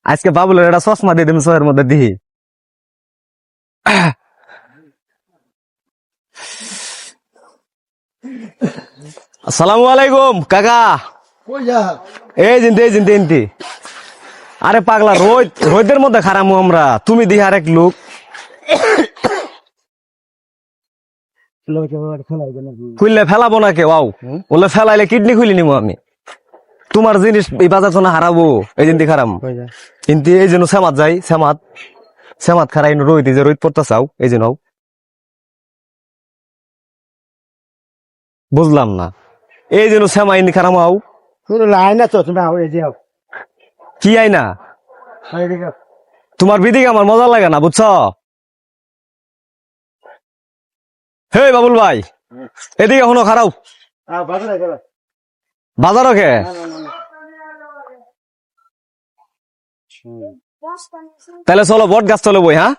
আজকে বাবুলের একটা চশমা দিয়ে দিন শোয়ের মধ্যে দিহি। আসসালামু আলাইকুম কাকা। এই জিনতে আরে পাগলা রোদের মধ্যে খারামু আমরা, তুমি দিহি আরেক লোক। খুললে ফেলাবো না কেউ, আও বললে ফেলাইলে কিডনি খুলি নিবো আমি। তোমার জিনিস এই বাজার জন্য হারাবো, এই জিনতে খারাম কিন্তু এই জন্য সেমাত যাই, সেমাত খারাই রোদ, যে রোদ পড়তে চাও এই জন্য। বুঝলাম না, এই জন্য সেমাইনি খারাম আও। আইনা তো তুমি আও এই যে আও কি আইনা? এইদিকে তোমার বিদিকে আমার মজা লাগে না, বুঝছো? হে বাবুল ভাই, এদিকে এখনো খারাও। বাজারে গেল বাজারও কে? তাহলে চলো বট গাছ চলে বই, হ্যাঁ